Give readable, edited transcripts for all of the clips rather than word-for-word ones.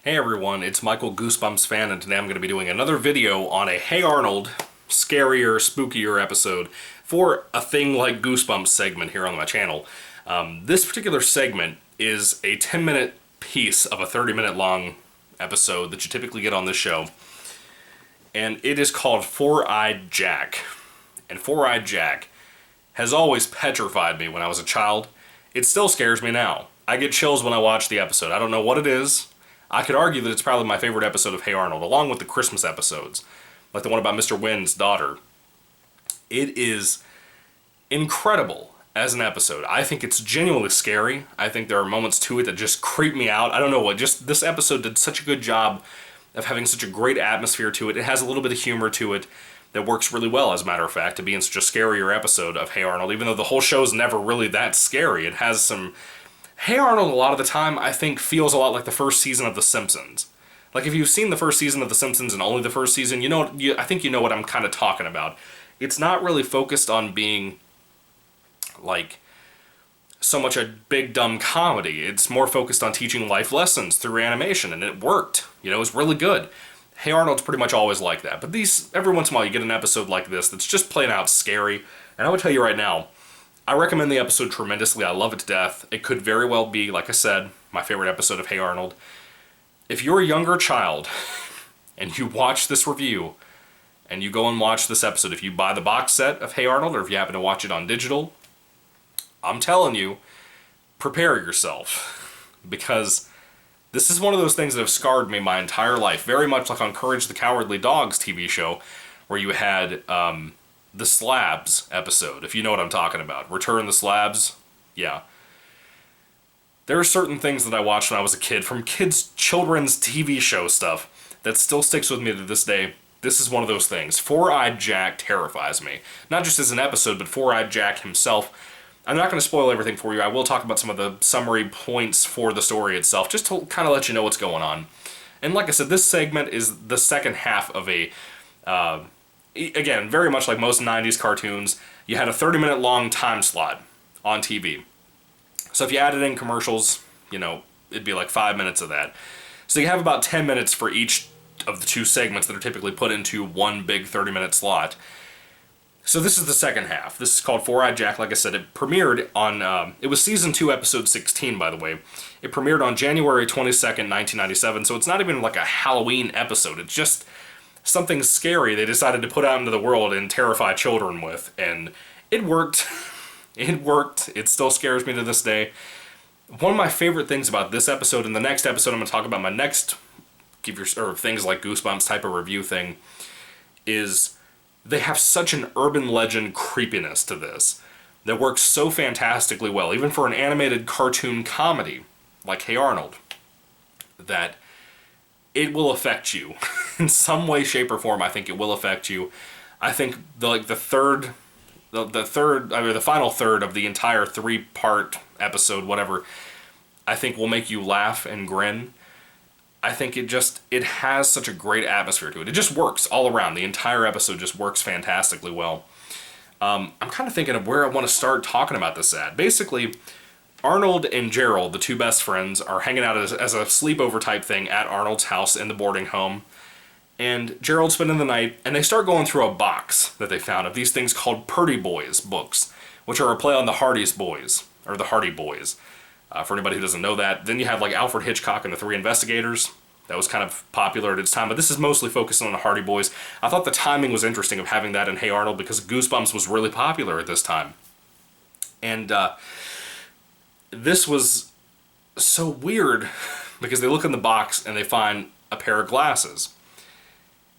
Hey everyone, it's Michael GoosebumpsFan, and today I'm going to be doing another video on a Hey Arnold, scarier, spookier episode for a thing like Goosebumps segment here on my channel. This particular segment is a 10-minute piece of a 30-minute long episode that you typically get on this show, and it is called Four-Eyed Jack. And Four-Eyed Jack has always petrified me when I was a child. It still scares me now. I get chills when I watch the episode. I don't know what it is. I could argue that it's probably my favorite episode of Hey Arnold, along with the Christmas episodes, like the one about Mr. Wynn's daughter. It is incredible as an episode. I think it's genuinely scary. I think there are moments to it that just creep me out. I don't know what, just this episode did such a good job of having such a great atmosphere to it. It has a little bit of humor to it that works really well, as a matter of fact, to be in such a scarier episode of Hey Arnold, even though the whole show's never really that scary. It has some... Hey Arnold, a lot of the time, I think, feels a lot like the first season of The Simpsons. Like, if you've seen the first season of The Simpsons and only the first season, I think you know what I'm kind of talking about. It's not really focused on being, like, so much a big, dumb comedy. It's more focused on teaching life lessons through animation, and it worked. You know, it was really good. Hey Arnold's pretty much always like that. But every once in a while, you get an episode like this that's just plain out scary. And I would tell you right now, I recommend the episode tremendously. I love it to death. It could very well be, like I said, my favorite episode of Hey Arnold. If you're a younger child and you watch this review and you go and watch this episode, if you buy the box set of Hey Arnold or if you happen to watch it on digital, I'm telling you, prepare yourself, because this is one of those things that have scarred me my entire life. Very much like on Courage the Cowardly Dog's TV show, where you had the Slabs episode, if you know what I'm talking about. Return the Slabs? Yeah. There are certain things that I watched when I was a kid, from children's TV show stuff, that still sticks with me to this day. This is one of those things. Four-Eyed Jack terrifies me. Not just as an episode, but Four-Eyed Jack himself. I'm not going to spoil everything for you. I will talk about some of the summary points for the story itself, just to kind of let you know what's going on. And like I said, this segment is the second half of a... again, very much like most 90s cartoons, you had a 30-minute long time slot on TV. So if you added in commercials, it'd be like 5 minutes of that. So you have about 10 minutes for each of the two segments that are typically put into one big 30-minute slot. So this is the second half. This is called Four-Eyed Jack. Like I said, it premiered on... it was Season 2, Episode 16, by the way. It premiered on January 22nd, 1997, so it's not even like a Halloween episode. It's just something scary they decided to put out into the world and terrify children with, and it worked. It worked. It still scares me to this day. One of my favorite things about this episode, and the next episode I'm going to talk about, my next things like Goosebumps type of review thing, is they have such an urban legend creepiness to this that works so fantastically well, even for an animated cartoon comedy like Hey Arnold, that it will affect you in some way, shape, or form. I think it will affect you. I think the final third of the entire 3-part episode, whatever, I think will make you laugh and grin. I think it has such a great atmosphere to it. It just works all around. The entire episode just works fantastically well. I'm kind of thinking of where I want to start talking about this at. Basically, Arnold and Gerald, the two best friends, are hanging out as a sleepover type thing at Arnold's house in the boarding home. And Gerald's spending the night, and they start going through a box that they found of these things called Purdy Boys books, which are a play on the Hardy's Boys, or the Hardy Boys, for anybody who doesn't know that. Then you have like Alfred Hitchcock and the Three Investigators. That was kind of popular at its time, but this is mostly focused on the Hardy Boys. I thought the timing was interesting of having that in Hey Arnold, because Goosebumps was really popular at this time. And this was so weird, because they look in the box and they find a pair of glasses.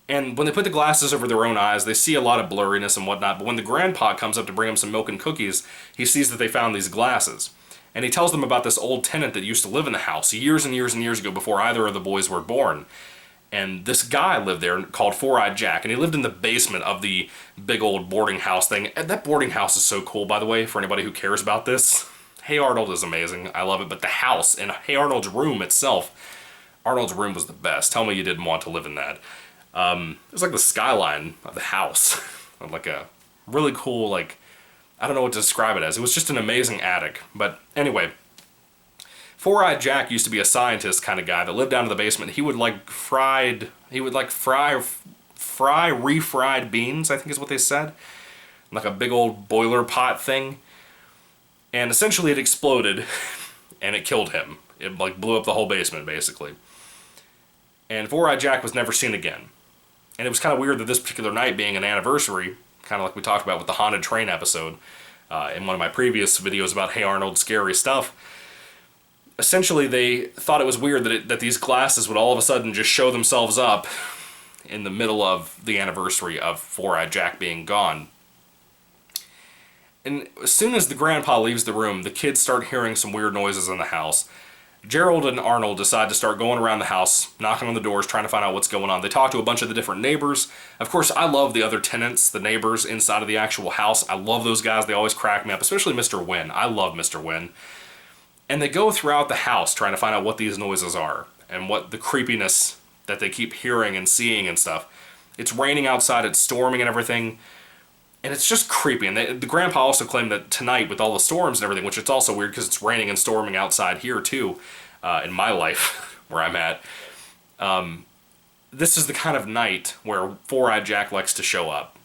And when they put the glasses over their own eyes, they see a lot of blurriness and whatnot, but when the grandpa comes up to bring them some milk and cookies, he sees that they found these glasses. And he tells them about this old tenant that used to live in the house years and years and years ago, before either of the boys were born. And this guy lived there called Four-Eyed Jack, and he lived in the basement of the big old boarding house thing. And that boarding house is so cool, by the way, for anybody who cares about this. Hey Arnold is amazing. I love it. But the house and Hey Arnold's room itself, Arnold's room was the best. Tell me you didn't want to live in that. It was like the skyline of the house. Like a really cool, I don't know what to describe it as. It was just an amazing attic. But anyway, Four-Eyed Jack used to be a scientist kind of guy that lived down in the basement. He would like fry refried beans, I think is what they said. Like a big old boiler pot thing. And essentially it exploded and it killed him. It like blew up the whole basement basically. And Four-Eyed Jack was never seen again. And it was kind of weird that this particular night being an anniversary, kind of like we talked about with the Haunted Train episode in one of my previous videos about Hey Arnold, scary stuff. Essentially, they thought it was weird that these glasses would all of a sudden just show themselves up in the middle of the anniversary of Four-Eyed Jack being gone. And as soon as the grandpa leaves the room, the kids start hearing some weird noises in the house. Gerald and Arnold decide to start going around the house, knocking on the doors, trying to find out what's going on. They talk to a bunch of the different neighbors. Of course, I love the other tenants, the neighbors inside of the actual house. I love those guys. They always crack me up, especially Mr. Wynn. I love Mr. Wynn. And they go throughout the house trying to find out what these noises are and what the creepiness that they keep hearing and seeing and stuff. It's raining outside, it's storming and everything. And it's just creepy. And the grandpa also claimed that tonight, with all the storms and everything, which it's also weird because it's raining and storming outside here too, in my life, where I'm at, this is the kind of night where Four-Eyed Jack likes to show up.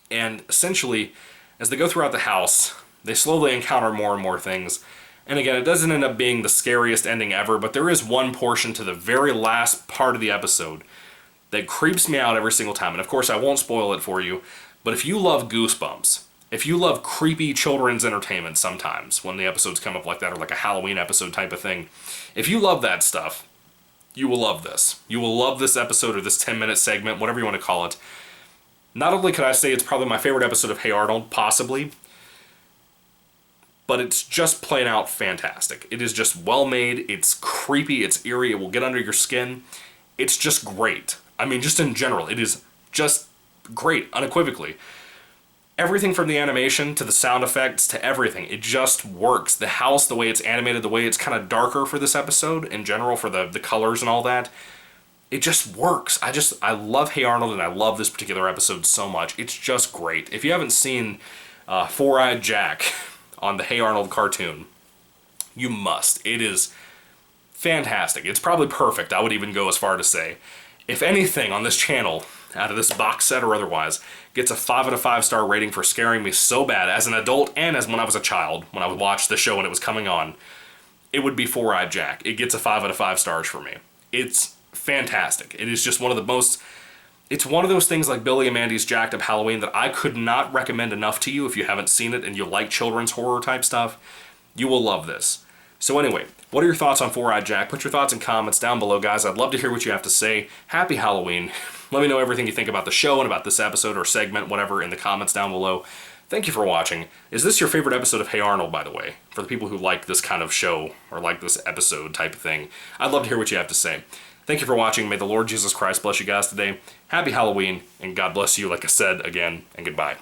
And essentially, as they go throughout the house, they slowly encounter more and more things. And again, it doesn't end up being the scariest ending ever, but there is one portion to the very last part of the episode that creeps me out every single time. And of course, I won't spoil it for you. But if you love Goosebumps, if you love creepy children's entertainment sometimes, when the episodes come up like that, or like a Halloween episode type of thing, if you love that stuff, you will love this. You will love this episode, or this 10-minute segment, whatever you want to call it. Not only could I say it's probably my favorite episode of Hey Arnold, possibly, but it's just plain out fantastic. It is just well made, it's creepy, it's eerie, it will get under your skin. It's just great. I mean, just in general, it is just great, unequivocally. Everything from the animation to the sound effects to everything, it just works. The house, the way it's animated, the way it's kind of darker for this episode in general, for the colors and all that, it just works. I love Hey Arnold, and I love this particular episode so much. It's just great. If you haven't seen Four-Eyed Jack on the Hey Arnold cartoon, you must. It is fantastic. It's probably perfect, I would even go as far to say. If anything on this channel, out of this box set or otherwise, gets a 5 out of 5 star rating for scaring me so bad as an adult and as when I was a child, when I would watch the show when it was coming on, it would be Four-Eyed Jack. It gets a 5 out of 5 stars for me. It's fantastic. It is just one of the most... It's one of those things like Billy and Mandy's Jacked Up Halloween that I could not recommend enough to you if you haven't seen it and you like children's horror type stuff. You will love this. So anyway, what are your thoughts on Four-Eyed Jack? Put your thoughts in comments down below, guys. I'd love to hear what you have to say. Happy Halloween. Let me know everything you think about the show and about this episode or segment, whatever, in the comments down below. Thank you for watching. Is this your favorite episode of Hey Arnold, by the way? For the people who like this kind of show or like this episode type of thing. I'd love to hear what you have to say. Thank you for watching. May the Lord Jesus Christ bless you guys today. Happy Halloween, and God bless you, like I said again, and goodbye.